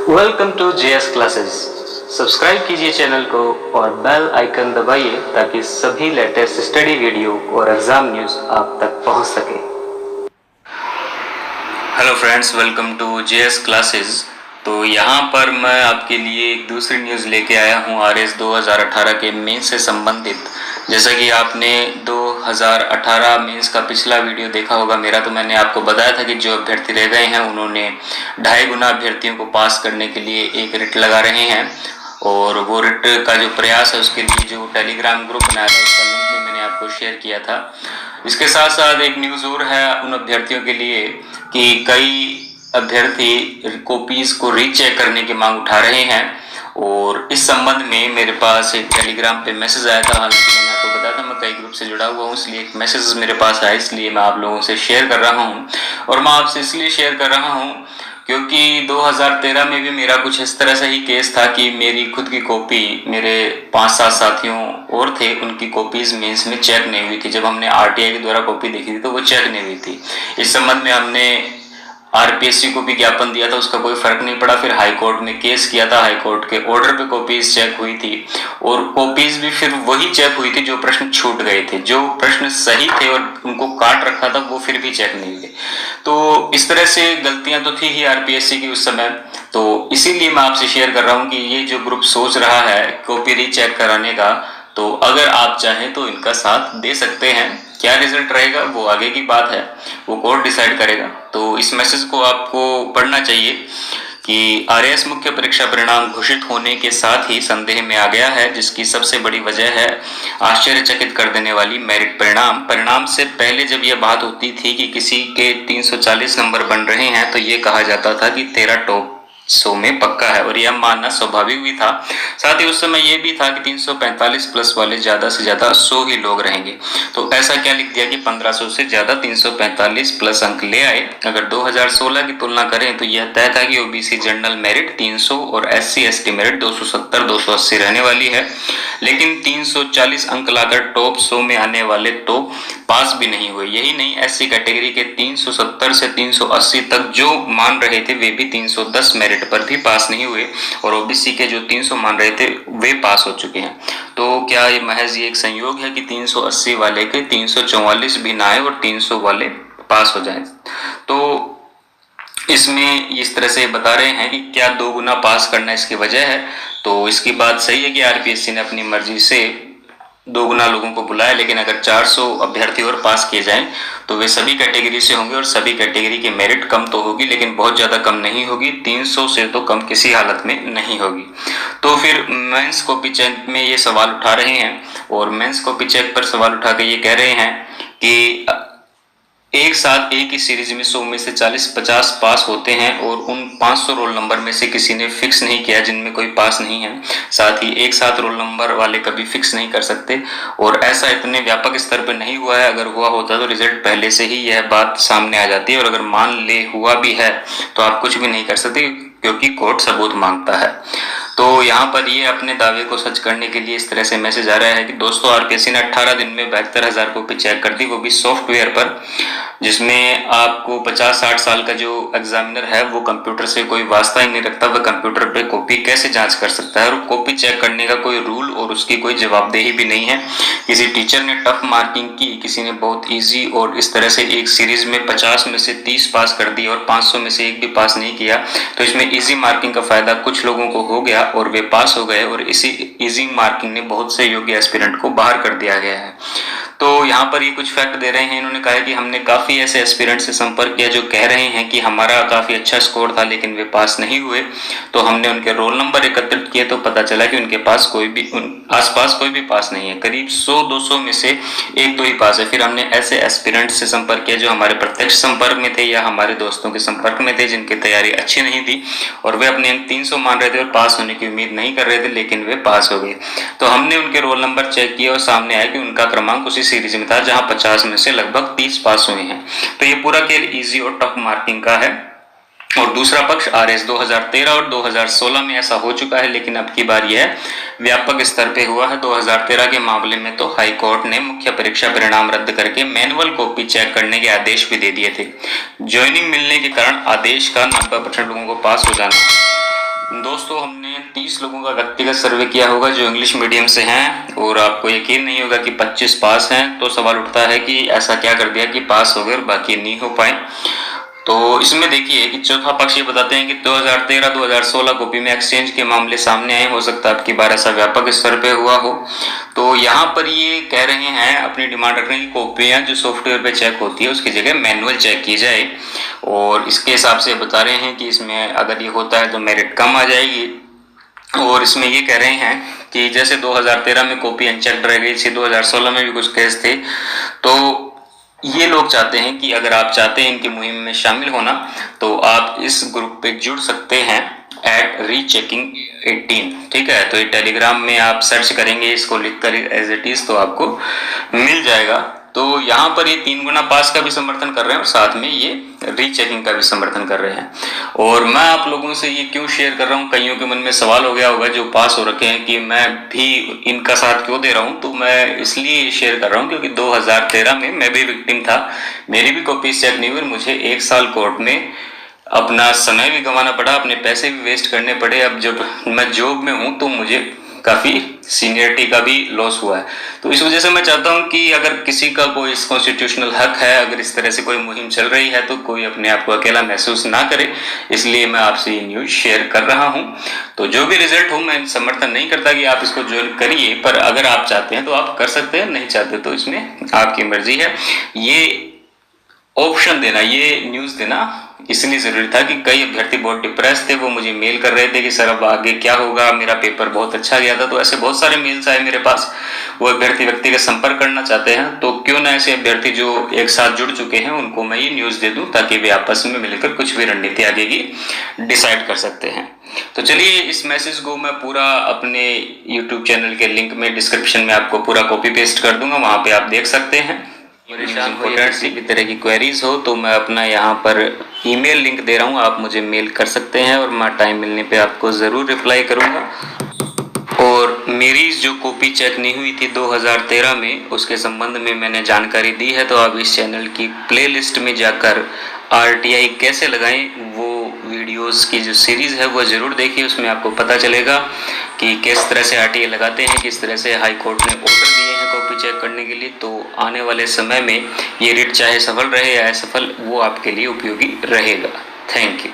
Welcome to JS classes. Subscribe कीजिए channel को और बेल आइकन दबाइए ताकि सभी लेटेस्ट स्टडी वीडियो और एग्जाम न्यूज़ आप तक पहुंच सके। Hello friends, welcome to JS classes. तो यहाँ पर मैं आपके लिए एक दूसरी न्यूज़ लेके आया हूँ आरएस 2018 के मेंस से संबंधित। जैसा कि आपने 2018 मेंस का पिछला वीडियो देखा होगा मेरा, तो मैंने आपको बताया था कि जो अभ्यर्थी रह गए हैं उन्होंने 2.5 गुना अभ्यर्थियों को पास करने के लिए एक रिट लगा रहे हैं, और वो रिट का जो प्रयास है उसके लिए जो टेलीग्राम ग्रुप बनाया था उसका लिंक भी मैंने आपको शेयर किया था। इसके साथ साथ एक न्यूज़ और है उन अभ्यर्थियों के लिए कि कई अभ्यर्थी कॉपीज को रीचेक करने की मांग उठा रहे हैं, और इस संबंध में मेरे पास एक टेलीग्राम पे मैसेज आया था। हालांकि मैंने आपको बताया था मैं कई ग्रुप से जुड़ा हुआ हूँ, इसलिए एक मैसेज मेरे पास आया, इसलिए मैं आप लोगों से शेयर कर रहा हूँ। और मैं आपसे इसलिए शेयर कर रहा हूँ क्योंकि 2013 में भी मेरा कुछ इस तरह से ही केस था कि मेरी खुद की कॉपी, मेरे 5-7 साथियों और थे, उनकी कॉपीज मेंस में चेक नहीं हुई थी। जब हमने आरटीआई के द्वारा कॉपी देखी थी तो वो चेक नहीं हुई थी। इस संबंध में हमने आरपीएससी को भी ज्ञापन दिया था, उसका कोई फर्क नहीं पड़ा। फिर हाई कोर्ट में केस किया था, हाई कोर्ट के ऑर्डर पे कॉपीज चेक हुई थी, और कॉपीज भी फिर वही चेक हुई थी जो प्रश्न छूट गए थे। जो प्रश्न सही थे और उनको काट रखा था वो फिर भी चेक नहीं हुए। तो इस तरह से गलतियां तो थी ही आरपीएससी की उस समय। तो इसीलिए मैं आपसे शेयर कर रहा हूँ कि ये जो ग्रुप सोच रहा है कॉपी रीचेक कराने का, तो अगर आप चाहें तो इनका साथ दे सकते हैं। क्या रिजल्ट रहेगा वो आगे की बात है, वो कोर्ट डिसाइड करेगा। तो इस मैसेज को आपको पढ़ना चाहिए कि आरएएस मुख्य परीक्षा परिणाम घोषित होने के साथ ही संदेह में आ गया है, जिसकी सबसे बड़ी वजह है आश्चर्यचकित कर देने वाली मेरिट परिणाम। परिणाम से पहले जब यह बात होती थी कि किसी के 340 नंबर बन रहे हैं तो ये कहा जाता था कि तेरा टॉप 100 में पक्का है, और यह मानना स्वाभाविक भी था। साथ ही उस समय यह भी था कि 345 प्लस वाले ज्यादा से ज्यादा 100 ही लोग रहेंगे। तो ऐसा क्या लिख दिया कि 1500 से ज्यादा 345 प्लस अंक ले आए। अगर 2016 की तुलना करें तो यह तय था कि ओबीसी जनरल मेरिट 300 और एससी एसटी मेरिट 270-280 रहने वाली है, लेकिन 340 अंक लाकर टॉप 100 में आने वाले तो पास भी नहीं हुए। यही नहीं, एससी कैटेगरी के 370 से 380 तक जो मान रहे थे वे भी 310 मेरिट पर भी पास नहीं हुए, और ओबीसी के जो 300 मान रहे थे वे पास हो चुके हैं। तो क्या ये महज ये एक संयोग है कि 380 वाले के 344 भी ना आए और 300 वाले पास हो जाएं? तो इसमें इस तरह से बता रहे हैं कि क्या 2 गुना पास करना इसकी वजह है। तो इसकी बात सही है कि आरपीएससी ने अपनी मर्जी से 2 गुना लोगों को बुलाया, लेकिन अगर 400 अभ्यर्थी और पास किए जाएं तो वे सभी कैटेगरी से होंगे, और सभी कैटेगरी की मेरिट कम तो होगी लेकिन बहुत ज्यादा कम नहीं होगी, 300 से तो कम किसी हालत में नहीं होगी। तो फिर मेंस कॉपी चेक में ये सवाल उठा रहे हैं, और मेंस कॉपी चेक पर सवाल उठा के ये कह रहे हैं कि एक साथ एक ही सीरीज में 100 में से 40-50 पास होते हैं, और उन 500 रोल नंबर में से किसी ने फिक्स नहीं किया जिनमें कोई पास नहीं है। साथ ही एक साथ रोल नंबर वाले कभी फिक्स नहीं कर सकते, और ऐसा इतने व्यापक स्तर पर नहीं हुआ है। अगर हुआ होता तो रिजल्ट पहले से ही यह बात सामने आ जाती है, और अगर मान ले हुआ भी है तो आप कुछ भी नहीं कर सकते क्योंकि कोर्ट सबूत मांगता है। तो यहाँ पर ये अपने दावे को सच करने के लिए इस तरह से मैसेज आ रहा है कि दोस्तों आरपीएससी ने 18 दिन में 72,000 कॉपी चेक कर दी, वो भी सॉफ्टवेयर पर, जिसमें आपको 50-60 साल का जो एग्जामिनर है वो कंप्यूटर से कोई वास्ता ही नहीं रखता, वह कंप्यूटर पे कॉपी कैसे जांच कर सकता है। और कॉपी चेक करने का कोई रूल और उसकी कोई जवाबदेही भी नहीं है। किसी टीचर ने टफ मार्किंग की, किसी ने बहुत ईजी, और इस तरह से एक सीरीज में 50 में से 30 पास कर दी और 500 में से एक भी पास नहीं किया। तो इसमें ईजी मार्किंग का फायदा कुछ लोगों को हो गया और वे पास हो गए, और इसी इजी मार्किंग ने बहुत से योग्य एस्पिरेंट को बाहर कर दिया गया है। तो यहाँ पर ये कुछ फैक्ट दे रहे हैं। इन्होंने कहा है कि हमने काफी ऐसे एस्पिरेंट से संपर्क किया जो कह रहे हैं कि हमारा काफी अच्छा स्कोर था लेकिन वे पास नहीं हुए। तो हमने उनके रोल नंबर एकत्रित किए तो पता चला कि उनके पास कोई भी आसपास कोई भी पास नहीं है, करीब 100-200 में से 1-2 ही पास है। फिर हमने ऐसे एस्पिरेंट से संपर्क किया जो हमारे प्रत्यक्ष संपर्क में थे या हमारे दोस्तों के संपर्क में थे, जिनकी तैयारी अच्छी नहीं थी और वे अपने अंक 300 मान रहे थे और पास होने की उम्मीद नहीं कर रहे थे, लेकिन वे पास हो गए। तो हमने उनके रोल नंबर चेक किए और सामने आया कि उनका क्रमांक उसी सीरीज में था जहां 50 में से लगभग 30 पास हुए हैं। तो ये पूरा खेल इजी और टफ मार्किंग का है। और दूसरा पक्ष आरएस 2013 और 2016 में ऐसा हो चुका है, लेकिन अब की बार यह व्यापक स्तर पे हुआ है। 2013 के मामले में तो हाई कोर्ट ने मुख्य परीक्षा परिणाम रद्द करके मैनुअल कॉपी चेक करने के आदेश भी दे दिए थे। ज्वाइनिंग मिलने के कारण आदेश का 90% लोगों को पास हो जाना दोस्तों हमने 30 लोगों का व्यक्तिगत सर्वे किया होगा जो इंग्लिश मीडियम से हैं, और आपको यकीन नहीं होगा कि 25 पास हैं। तो सवाल उठता है कि ऐसा क्या कर दिया कि पास हो गए और बाकी नहीं हो पाए। तो इसमें देखिए कि चौथा पक्ष ये बताते हैं कि 2013-2016 कॉपी में एक्सचेंज के मामले सामने आए, हो सकता है आपकी बार ऐसा व्यापक स्तर पे हुआ हो। तो यहाँ पर ये कह रहे हैं, अपनी डिमांड रख रहे हैं कि कॉपियाँ जो सॉफ्टवेयर पे चेक होती है उसकी जगह मैनुअल चेक की जाए, और इसके हिसाब से बता रहे हैं कि इसमें अगर ये होता है तो मेरिट कम आ जाएगी। और इसमें ये कह रहे हैं कि जैसे 2013 में कॉपी अनचेक्ड रह गई थी, 2016 में भी कुछ केस थे, तो ये लोग चाहते हैं कि अगर आप चाहते हैं इनकी मुहिम में शामिल होना तो आप इस ग्रुप पे जुड़ सकते हैं @rechecking18। ठीक है, तो ये टेलीग्राम में आप सर्च करेंगे इसको लिखकर एज इट इज तो आपको मिल जाएगा। तो यहाँ पर ये 3 गुना पास का भी समर्थन कर रहे हैं और साथ में ये रीचेकिंग का भी समर्थन कर रहे हैं। और मैं आप लोगों से ये क्यों शेयर कर रहा हूँ, कईयों के मन में सवाल हो गया होगा जो पास हो रखे हैं कि मैं भी इनका साथ क्यों दे रहा हूँ। तो मैं इसलिए शेयर कर रहा हूँ क्योंकि 2013 में मैं भी विक्टिम था, मेरी भी कॉपी चेक नहीं हुई, मुझे 1 साल कोर्ट में अपना समय भी गंवाना पड़ा, अपने पैसे भी वेस्ट करने पड़े। अब जब मैं जॉब में हूँ तो मुझे काफ़ी सीनियरिटी का भी लॉस हुआ है। तो इस वजह से मैं चाहता हूँ कि अगर किसी का कोई कॉन्स्टिट्यूशनल हक है, अगर इस तरह से कोई मुहिम चल रही है तो कोई अपने आप को अकेला महसूस ना करे, इसलिए मैं आपसे ये न्यूज़ शेयर कर रहा हूँ। तो जो भी रिजल्ट हो, मैं समर्थन नहीं करता कि आप इसको ज्वाइन करिए, पर अगर आप चाहते हैं तो आप कर सकते हैं, नहीं चाहते तो इसमें आपकी मर्जी है। ये ऑप्शन देना, ये न्यूज़ देना इसलिए ज़रूरी था कि कई अभ्यर्थी बहुत डिप्रेस थे, वो मुझे मेल कर रहे थे कि सर अब आगे क्या होगा, मेरा पेपर बहुत अच्छा गया था। तो ऐसे बहुत सारे मेल्स आए मेरे पास, वो अभ्यर्थी व्यक्तिगत संपर्क करना चाहते हैं, तो क्यों ना ऐसे अभ्यर्थी जो एक साथ जुड़ चुके हैं उनको मैं ये न्यूज़ दे दूं ताकि वे आपस में मिलकर कुछ भी रणनीति आगे की डिसाइड कर सकते हैं। तो चलिए इस मैसेज को मैं पूरा अपने यूट्यूब चैनल के लिंक में डिस्क्रिप्शन में आपको पूरा कॉपी पेस्ट कर दूंगा, वहाँ पे आप देख सकते हैं। किसी भी तरह की क्वेरीज हो तो मैं अपना यहाँ पर ईमेल लिंक दे रहा हूँ, आप मुझे मेल कर सकते हैं और मैं टाइम मिलने पे आपको ज़रूर रिप्लाई करूँगा। और मेरी जो कॉपी चेक नहीं हुई थी 2013 में, उसके संबंध में मैंने जानकारी दी है, तो आप इस चैनल की प्लेलिस्ट में जाकर RTI कैसे लगाएं वो वीडियोस की जो सीरीज़ है वो ज़रूर देखिए। उसमें आपको पता चलेगा कि किस तरह से RTI लगाते हैं, किस तरह से हाई कोर्ट ने ऑर्डर दिए हैं कॉपी चेक करने के लिए। तो आने वाले समय में ये रिट चाहे सफल रहे या असफल, वो आपके लिए उपयोगी रहेगा। Thank you.